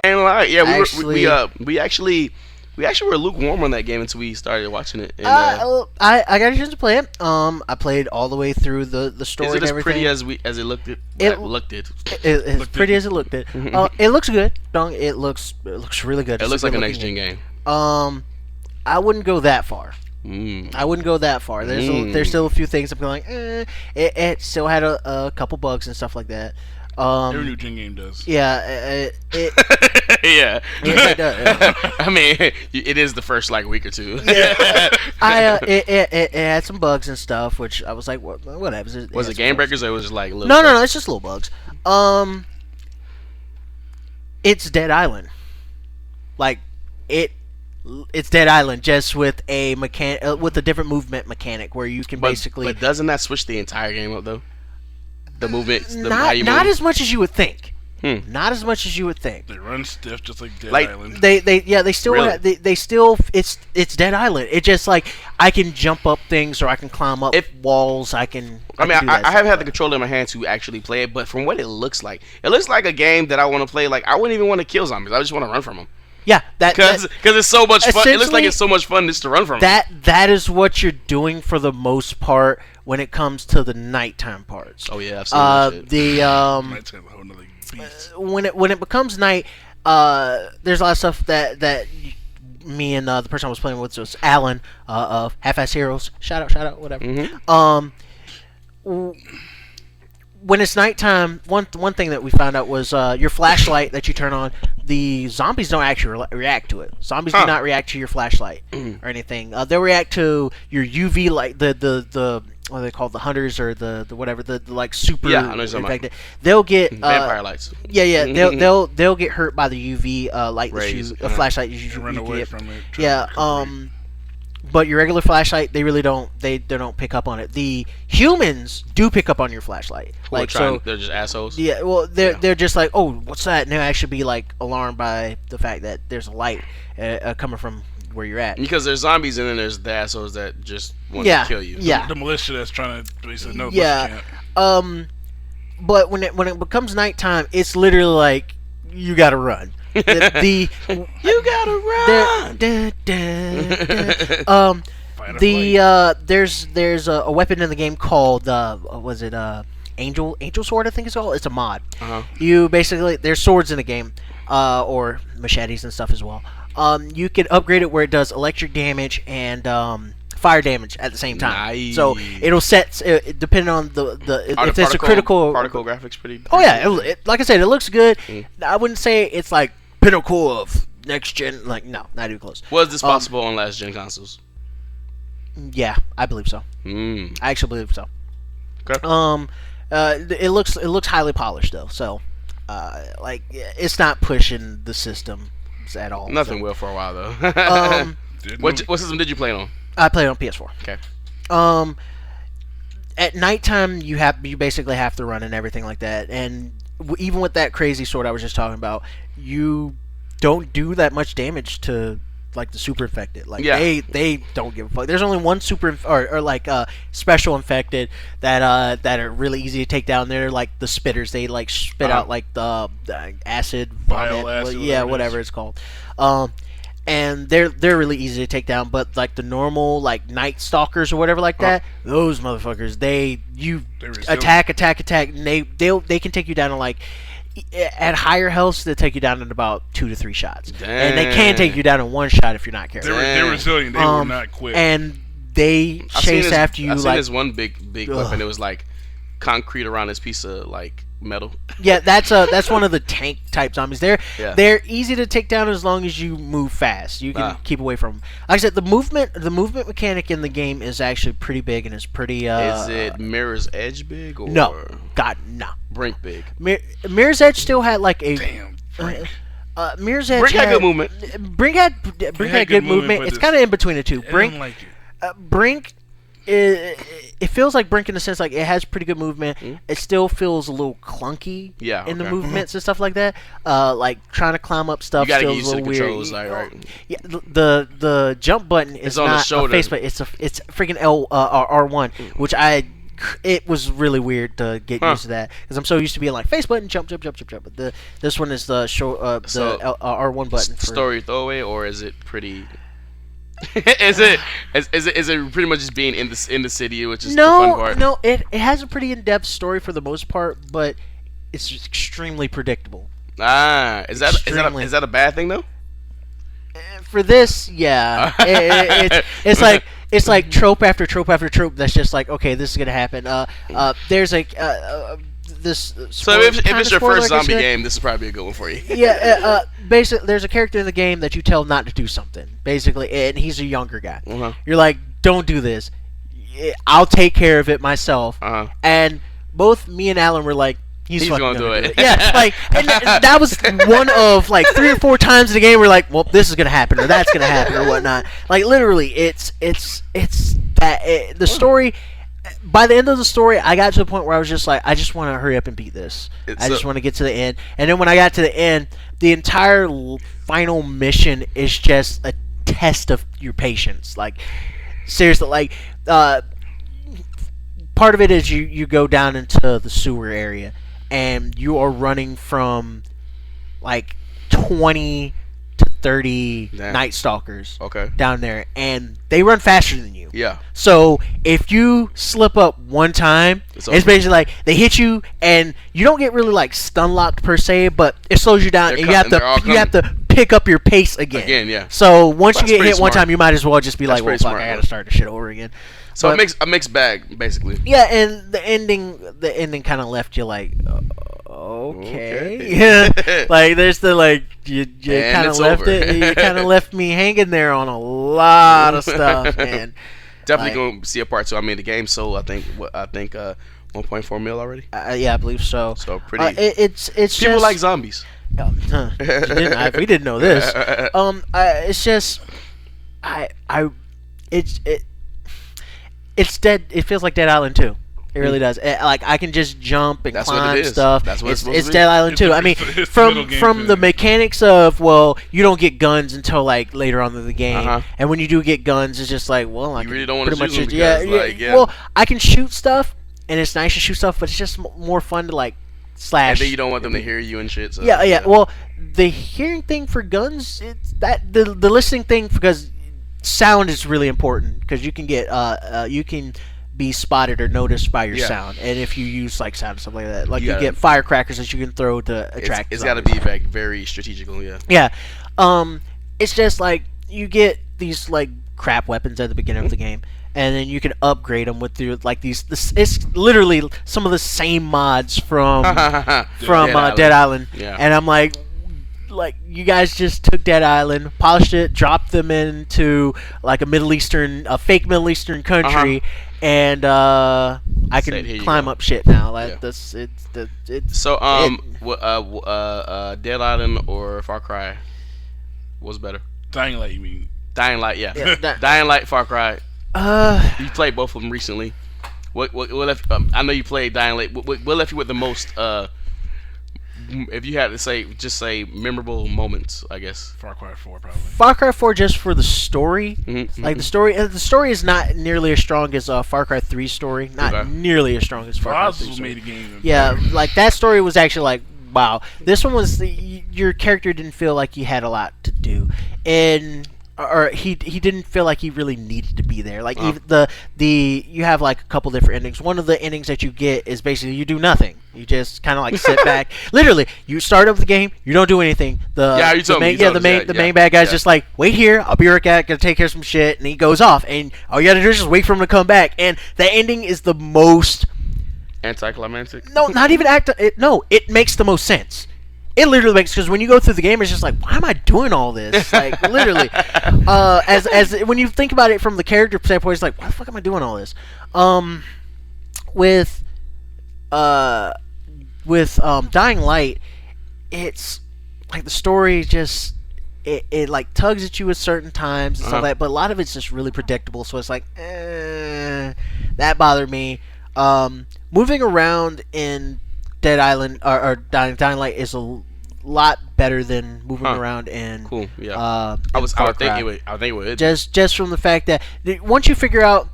Ain't lie. Yeah, Actually, we actually were lukewarm on that game until we started watching it. And, I got a chance to play it. I played all the way through the story is it and as everything. pretty as it looked? As pretty as it looked. It looks good. It looks really good. It It's looks a like a good next looking gen game. I wouldn't go that far. Mm. I wouldn't go that far. There's still a few things I'm going. It still had a couple bugs and stuff like that. Every new gen game does. Yeah, Yeah. it does. I mean, it is the first like week or two. It had some bugs and stuff, which I was like, whatever. Was it game breakers or was it just like little? No, it's just little bugs. It's Dead Island. Like it's Dead Island, just with a with a different movement mechanic where you can basically. But doesn't that switch the entire game up though? The movement, not as much as you would think. Hmm. Not as much as you would think. They run stiff just like Dead Island. They still Really? they still it's Dead Island. It's just like I can jump up things or I can climb up walls. I mean, I haven't had the controller in my hand to actually play it, but from what it looks like a game that I want to play. Like I wouldn't even want to kill zombies. I just want to run from them. Yeah, because it's so much fun. It looks like it's so much fun just to run from them. That is what you're doing for the most part when it comes to the nighttime parts. Oh yeah, I've seen that shit. Nighttime, a whole nother beast. When it becomes night, there's a lot of stuff that me and the person I was playing with was Alan of Half-Ass Heroes. Shout out, whatever. Mm-hmm. When it's nighttime, one thing that we found out was your flashlight that you turn on, the zombies don't actually react to it. Zombies do not react to your flashlight or anything. They'll react to your UV light, the what are they called, the hunters or the whatever, the like super infected. They'll get vampire lights. Yeah, they'll get hurt by the UV light rays. A flashlight you run away get. from it. Yeah, but your regular flashlight, they really don't. They don't pick up on it. The humans do pick up on your flashlight. They're just assholes. Yeah, well, they're just like, oh, what's that? And they'll actually be like alarmed by the fact that there's a light coming from where you're at. Because there's zombies and then there's the assholes that just want to kill you. Yeah, the militia that's trying to basically no. Yeah, but when it becomes nighttime, it's literally like you gotta run. You gotta run. There's a weapon in the game called Angel Sword, I think it's called. It's a mod. You basically, there's swords in the game, or machetes and stuff as well. You can upgrade it where it does electric damage and fire damage at the same time. Nice. So it'll set depending on if it's a critical particle graphics pretty. Oh yeah, like I said, it looks good. I wouldn't say it's like pinnacle of next gen. Like no, not even close. Was this possible on last gen consoles? Yeah, I believe so. I actually believe so. Okay. It looks highly polished though, so like it's not pushing the system at all. Nothing will for a while though. What system did you play on? I played on PS4. Okay. At nighttime you basically have to run and everything like that, and even with that crazy sword I was just talking about, you don't do that much damage to like the super infected. Like they don't give a fuck. There's only one super or like special infected that are really easy to take down. They're like the spitters. They like spit out like the acid vomit. Whatever it's called. And they're really easy to take down. But like the normal like night stalkers or whatever like that, those motherfuckers you attack, and they can take you down to like. At higher health, they'll take you down in about 2 to 3 shots. Dang. And they can take you down in 1 shot if you're not careful. They're resilient. They will not quit. And they chase after you. I've seen this one big weapon. It was like concrete around this piece of like metal. Yeah, that's one of the tank type zombies. They're easy to take down as long as you move fast. You can keep away from them. Like I said, the movement mechanic in the game is actually pretty big and it's pretty. Is it Mirror's Edge big or no? God, no. Brink big. Mirror's Edge still had like a damn. Mirror's Edge Brink had good movement. Brink had good movement. It's kind of in between the two. Brink, Brink. It feels like Brink in the sense like it has pretty good movement. It still feels a little clunky in the movements and stuff like that. Like trying to climb up stuff. You gotta still get used a to little the weird. controls, right? Yeah, the jump button is on not the shoulder. a face button. It's freaking R1, which I it was really weird to get used to that because I'm so used to being like face button, jump. But this one is the R1 button. Story throwaway, or is it pretty? is it pretty much just being in the city, which is the fun part? No, it has a pretty in-depth story for the most part, but it's just extremely predictable. Is that a bad thing though? For this, yeah, it's like trope after trope after trope. That's just like, okay, this is gonna happen. There's like this. So if it's your first zombie game, this is probably a good one for you. Yeah, basically, there's a character in the game that you tell not to do something, basically, and he's a younger guy. Uh-huh. You're like, don't do this. I'll take care of it myself. Uh-huh. And both me and Alan were like, He's gonna do it. Yeah, like, and that was one of like 3 or 4 times in the game we're like, well, this is gonna happen or that's gonna happen or whatnot. Like literally, it's that the story. By the end of the story, I got to the point where I was just like, I just want to hurry up and beat this. I just want to get to the end. And then when I got to the end, the entire final mission is just a test of your patience. Like seriously, like part of it is you go down into the sewer area. And you are running from like 20 to 30 Night Stalkers down there, and they run faster than you. Yeah. So if you slip up one time, it's basically like they hit you, and you don't get really like stun locked per se, but it slows you down, and you have to pick up your pace again. Again, yeah. So once you get hit one time, you might as well just be like, well, fuck, I gotta start the shit over again. So it makes a mixed bag, basically. Yeah, and the ending kind of left you like, okay. Yeah, like there's the like you kind of left it. You kind of left me hanging there on a lot of stuff, man. Definitely gonna see a part 2. I mean, the game sold, I think 1.4 mil already. Yeah, I believe so. So pretty. It's people just, like zombies. We didn't know this. It's just it's dead. It feels like Dead Island 2. It really does. Like I can just jump and climb stuff. That's what it's Dead Island 2. I mean, from the mechanics of you don't get guns until like later on in the game, and when you do get guns, it's just like, well, I really don't want to shoot them yeah. Well, I can shoot stuff, and it's nice to shoot stuff, but it's just more fun to like slash. And then you don't want them to hear you and shit. So, yeah. Well, the hearing thing for guns, it's that the listening thing because sound is really important because you can get you can be spotted or noticed by your sound, and if you use like sound and stuff like that, like you get firecrackers that you can throw to attract. It's got to be like very strategical, yeah. Yeah, it's just like you get these like crap weapons at the beginning of the game, and then you can upgrade them with your like these. It's literally some of the same mods from Dead Island, and I'm like you guys just took Dead Island, polished it, dropped them into like a fake Middle Eastern country, and I can climb up shit now. Like it's so Dead Island or Far Cry, what's better? Dying Light, you mean? Dying Light, yeah. Dying Light, Far Cry. You played both of them recently. What left? I know you played Dying Light. What left you with the most? If you had to say memorable moments, I guess. Far Cry 4 probably. Far Cry 4 just for the story. Mm-hmm. Like the story is not nearly as strong as Far Cry 3's story. Not nearly as strong as Far Cry 3's story. Made the game like that story was actually like, wow. This one was your character didn't feel like he had a lot to do, and or he didn't feel like he really needed to be there. Like even you have like a couple different endings. One of the endings that you get is basically you do nothing. You just kind of like sit back. Literally, you start up the game, you don't do anything. The main bad guy's just like, wait here, I'll be right back, gonna take care of some shit, and he goes off, and all you gotta do is just wait for him to come back. And the ending is the most anticlimactic. No, not even it makes the most sense. It literally makes, because when you go through the game, it's just like, why am I doing all this? Like literally, as when you think about it from the character standpoint, it's like, why the fuck am I doing all this? With Dying Light, it's like the story just it like tugs at you at certain times and stuff like that, but a lot of it's just really predictable. So it's like, that bothered me. Moving around in Dead Island or Dying Light is a lot better than moving around in I would think it would. Just from the fact that once you figure out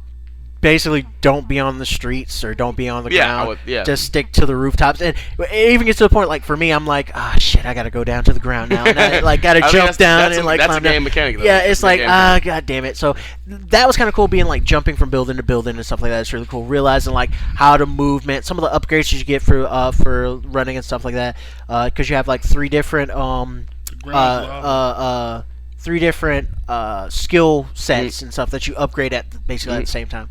basically don't be on the streets or don't be on the ground. Yeah. Just stick to the rooftops. And it even gets to the point, like, for me, I'm like, shit, I gotta go down to the ground now. And I, like, gotta jump down and, like, that's climb a game down. mechanic, though. Yeah, it's like, god damn it. So that was kind of cool, being, like, jumping from building to building and stuff like that. It's really cool. Realizing, like, how to movement, some of the upgrades you get for running and stuff like that. Because you have, like, three different skill sets and stuff that you upgrade at basically at the same time.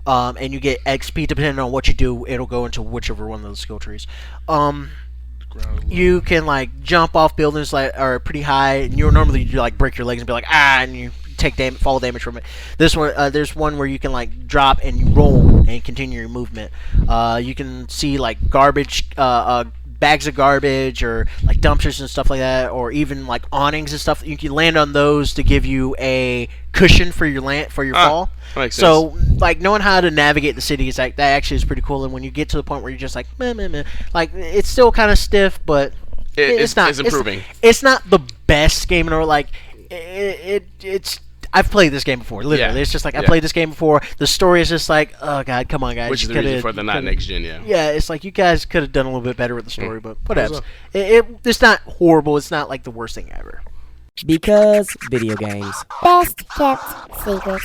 And you get XP depending on what you do. It'll go into whichever one of those skill trees. You can like jump off buildings like are pretty high, and you normally like break your legs and be like and you take fall damage from it. This one, there's one where you can like drop and you roll and continue your movement. You can see like garbage. Bags of garbage or like dumpsters and stuff like that, or even like awnings and stuff. You can land on those to give you a cushion for your fall. Makes so sense. Like knowing how to navigate the city is like that actually is pretty cool. And when you get to the point where you're just like meh, like it's still kind of stiff, but it's not. It's improving. It's not the best game in the world. Like it's. I've played this game before, literally. Yeah. It's just like, I played this game before. The story is just like, oh, God, come on, guys. Which is the reason for the not next gen, yeah. Yeah, it's like, you guys could have done a little bit better with the story, but whatever. It's not horrible. It's not, like, the worst thing ever. Because video games. Best kept secret.